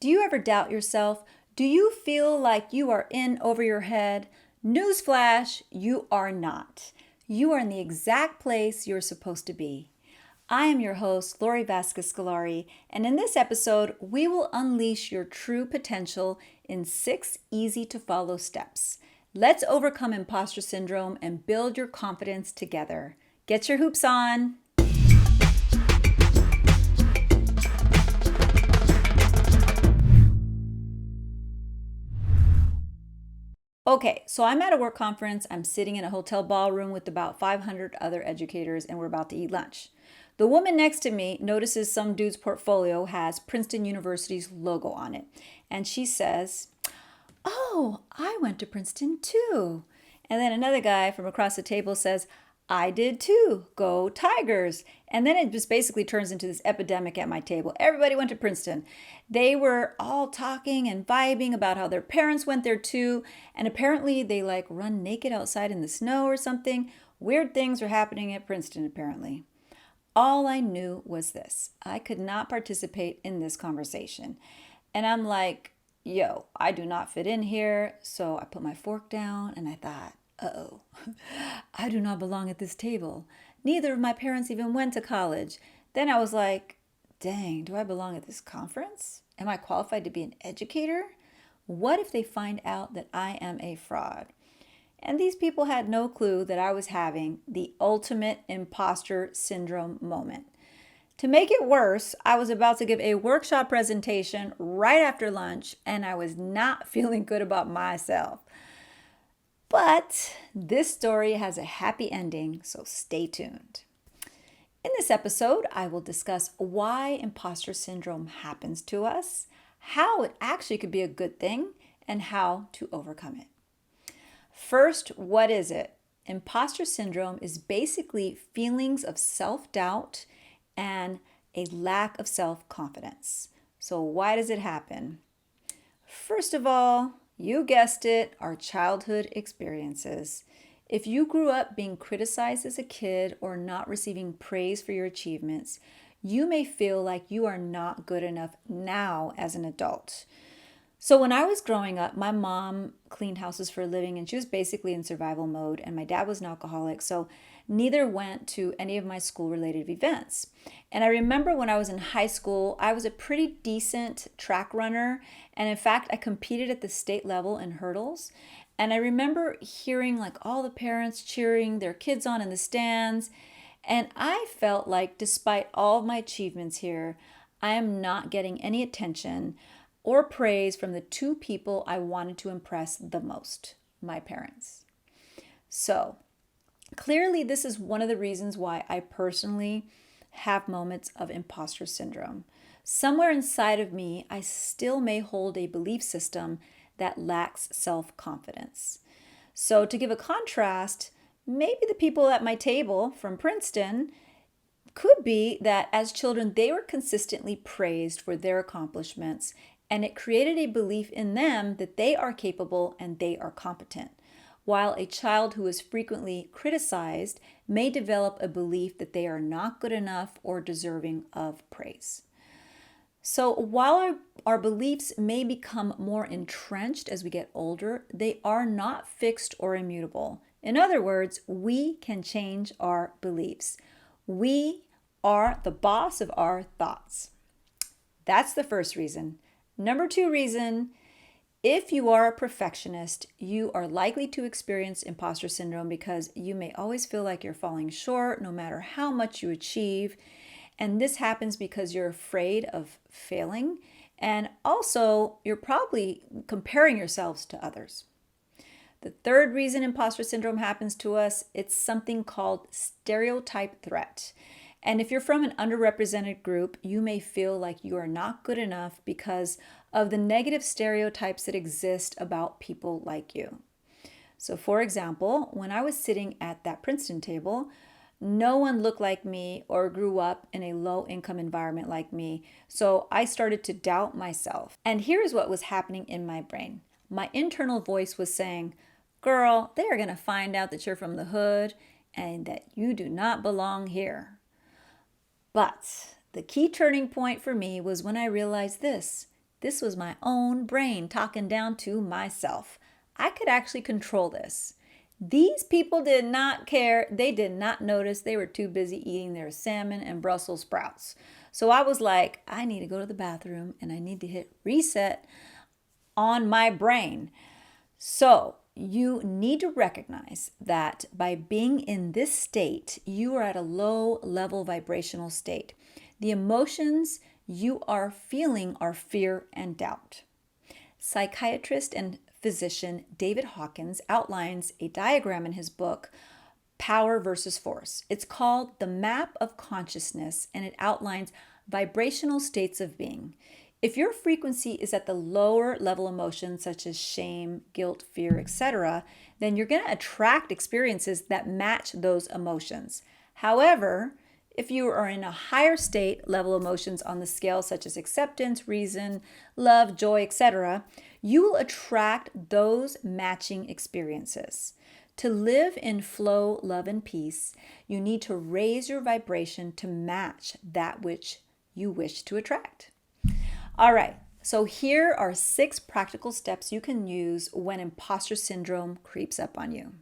Do you ever doubt yourself? Do you feel like you are in over your head? Newsflash, you are not. You are in the exact place you're supposed to be. I am your host, Lori Vasquez Scalari, and in this episode, we will unleash your true potential in 6 easy to follow steps. Let's overcome imposter syndrome and build your confidence together. Get your hoops on. Okay, so I'm at a work conference. I'm sitting in a hotel ballroom with about 500 other educators, and we're about to eat lunch. The woman next to me notices some dude's portfolio has Princeton University's logo on it, and she says, "Oh, I went to Princeton too." And then another guy from across the table says, "I did too. Go Tigers." And then it just basically turns into this epidemic at my table. Everybody went to Princeton. They were all talking and vibing about how their parents went there too. And apparently they run naked outside in the snow or something. Weird things are happening at Princeton apparently. All I knew was this: I could not participate in this conversation. And I'm like, yo, I do not fit in here. So I put my fork down and I thought, uh-oh, I do not belong at this table. Neither of my parents even went to college. Then I was like, dang, do I belong at this conference? Am I qualified to be an educator? What if they find out that I am a fraud? And these people had no clue that I was having the ultimate imposter syndrome moment. To make it worse, I was about to give a workshop presentation right after lunch, and I was not feeling good about myself. But this story has a happy ending, so stay tuned. In this episode, I will discuss why imposter syndrome happens to us, how it actually could be a good thing, and how to overcome it. First, what is it? Imposter syndrome is basically feelings of self-doubt and a lack of self-confidence. So why does it happen? First of all, you guessed it, our childhood experiences. If you grew up being criticized as a kid or not receiving praise for your achievements, you may feel like you are not good enough now as an adult. So when I was growing up, my mom cleaned houses for a living and she was basically in survival mode, and my dad was an alcoholic, so neither went to any of my school-related events. And I remember when I was in high school, I was a pretty decent track runner, and in fact, I competed at the state level in hurdles. And I remember hearing all the parents cheering their kids on in the stands, and I felt like despite all of my achievements here, I am not getting any attention or praise from the two people I wanted to impress the most, my parents. So clearly, this is one of the reasons why I personally have moments of imposter syndrome. Somewhere inside of me, I still may hold a belief system that lacks self-confidence. So to give a contrast, maybe the people at my table from Princeton could be that as children, they were consistently praised for their accomplishments, and it created a belief in them that they are capable and they are competent. While a child who is frequently criticized may develop a belief that they are not good enough or deserving of praise. So while our beliefs may become more entrenched as we get older, they are not fixed or immutable. In other words, we can change our beliefs. We are the boss of our thoughts. That's the first reason. Number 2 reason: if you are a perfectionist, you are likely to experience imposter syndrome because you may always feel like you're falling short no matter how much you achieve. And this happens because you're afraid of failing. And also, you're probably comparing yourselves to others. The third reason imposter syndrome happens to us, it's something called stereotype threat. And if you're from an underrepresented group, you may feel like you are not good enough because of the negative stereotypes that exist about people like you. So for example, when I was sitting at that Princeton table, no one looked like me or grew up in a low-income environment like me. So I started to doubt myself. And here's what was happening in my brain. My internal voice was saying, "Girl, they are going to find out that you're from the hood and that you do not belong here." But the key turning point for me was when I realized this: This was my own brain talking down to myself. I could actually control this. These people did not care. They did not notice. They were too busy eating their salmon and Brussels sprouts. So I was like, I need to go to the bathroom and I need to hit reset on my brain. So you need to recognize that by being in this state, you are at a low level vibrational state. The emotions you are feeling are fear and doubt. Psychiatrist and physician David Hawkins outlines a diagram in his book, Power versus Force. It's called The Map of Consciousness, and it outlines vibrational states of being. If your frequency is at the lower level emotions such as shame, guilt, fear, etc., then you're going to attract experiences that match those emotions. However, if you are in a higher state level emotions on the scale such as acceptance, reason, love, joy, etc., you will attract those matching experiences. To live in flow, love, and peace, you need to raise your vibration to match that which you wish to attract. All right, so here are 6 practical steps you can use when imposter syndrome creeps up on you.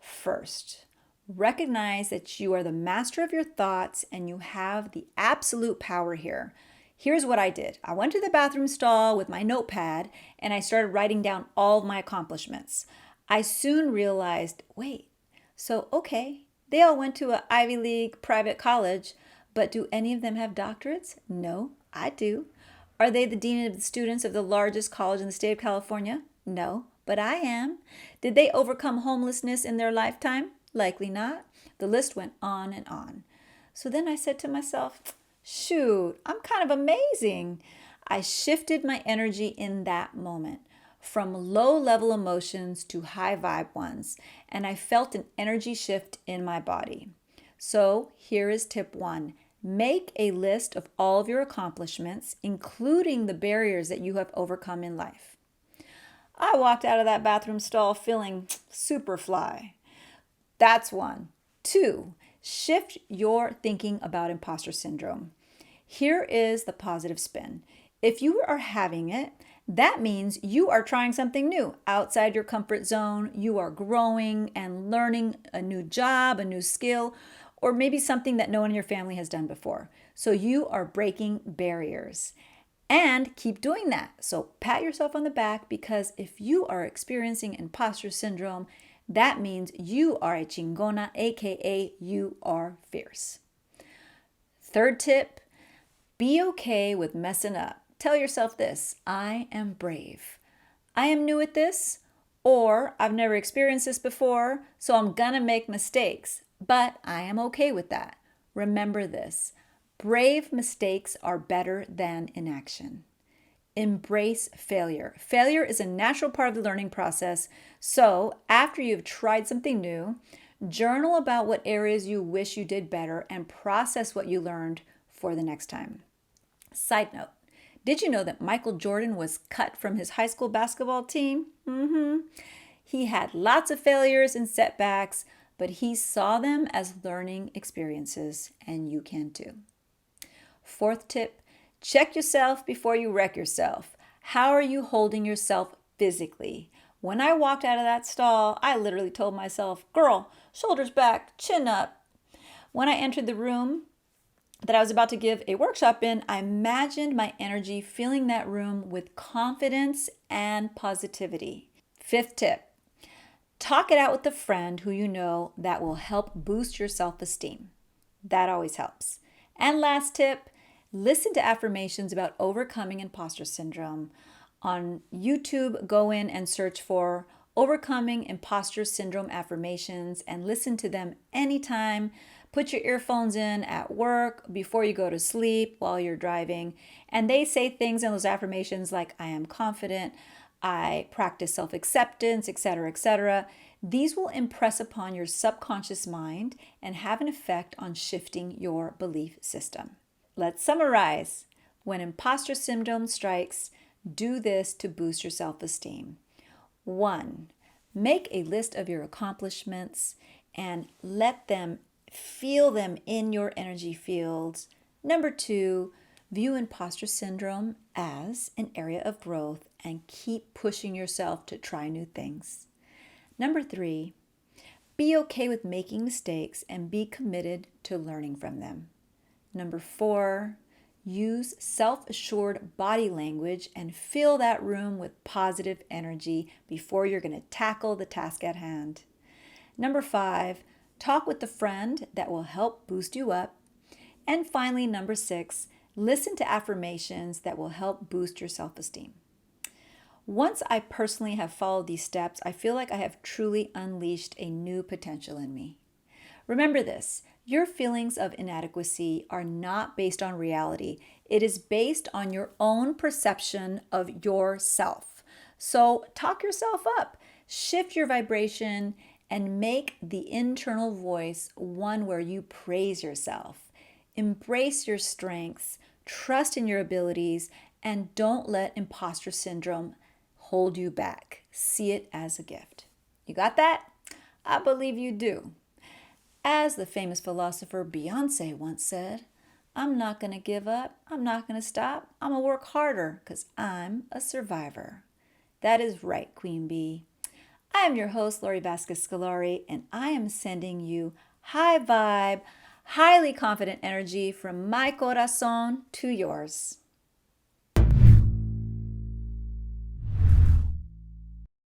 First, recognize that you are the master of your thoughts and you have the absolute power here. Here's what I did. I went to the bathroom stall with my notepad and I started writing down all of my accomplishments. I soon realized, wait, okay, they all went to an Ivy League private college, but do any of them have doctorates? No, I do. Are they the dean of the students of the largest college in the state of California? No, but I am. Did they overcome homelessness in their lifetime? Likely not. The list went on and on. So then I said to myself, shoot, I'm kind of amazing. I shifted my energy in that moment from low level emotions to high vibe ones, and I felt an energy shift in my body. So here is tip 1. Make a list of all of your accomplishments, including the barriers that you have overcome in life. I walked out of that bathroom stall feeling super fly. That's 1. 2, shift your thinking about imposter syndrome. Here is the positive spin. If you are having it, that means you are trying something new outside your comfort zone. You are growing and learning a new job, a new skill, or maybe something that no one in your family has done before. So you are breaking barriers. And keep doing that. So pat yourself on the back, because if you are experiencing imposter syndrome, that means you are a chingona, aka you are fierce. Third tip, be okay with messing up. Tell yourself this: I am brave. I am new at this, or I've never experienced this before, so I'm gonna make mistakes, but I am okay with that. Remember this: brave mistakes are better than inaction. Embrace failure. Failure is a natural part of the learning process. So after you've tried something new, journal about what areas you wish you did better and process what you learned for the next time. Side note, did you know that Michael Jordan was cut from his high school basketball team? He had lots of failures and setbacks, but he saw them as learning experiences, and you can too. Fourth tip, check yourself before you wreck yourself. How are you holding yourself physically? When I walked out of that stall, I literally told myself, girl, shoulders back, chin up. When I entered the room that I was about to give a workshop in, I imagined my energy filling that room with confidence and positivity. Fifth tip, talk it out with a friend who you know that will help boost your self-esteem. That always helps. And last tip, listen to affirmations about overcoming imposter syndrome. On YouTube, go in and search for Overcoming Imposter Syndrome Affirmations and listen to them anytime. Put your earphones in at work, before you go to sleep, while you're driving. And they say things in those affirmations like, I am confident, I practice self-acceptance, etc., etc. These will impress upon your subconscious mind and have an effect on shifting your belief system. Let's summarize. When imposter syndrome strikes, do this to boost your self-esteem. 1, make a list of your accomplishments and feel them in your energy fields. Number 2, View imposter syndrome as an area of growth and keep pushing yourself to try new things. Number 3, be okay with making mistakes and be committed to learning from them. Number 4, use self-assured body language and fill that room with positive energy before you're going to tackle the task at hand. Number 5, talk with a friend that will help boost you up. And finally, number 6, listen to affirmations that will help boost your self-esteem. Once I personally have followed these steps, I feel like I have truly unleashed a new potential in me. Remember this, your feelings of inadequacy are not based on reality. It is based on your own perception of yourself. So talk yourself up, shift your vibration, and make the internal voice one where you praise yourself. Embrace your strengths, trust in your abilities, and don't let imposter syndrome hold you back. See it as a gift. You got that? I believe you do. As the famous philosopher Beyonce once said, I'm not going to give up. I'm not going to stop. I'm going to work harder because I'm a survivor. That is right, Queen Bee. I am your host, Lori Vasquez-Scalari, and I am sending you high vibe, highly confident energy from my corazón to yours.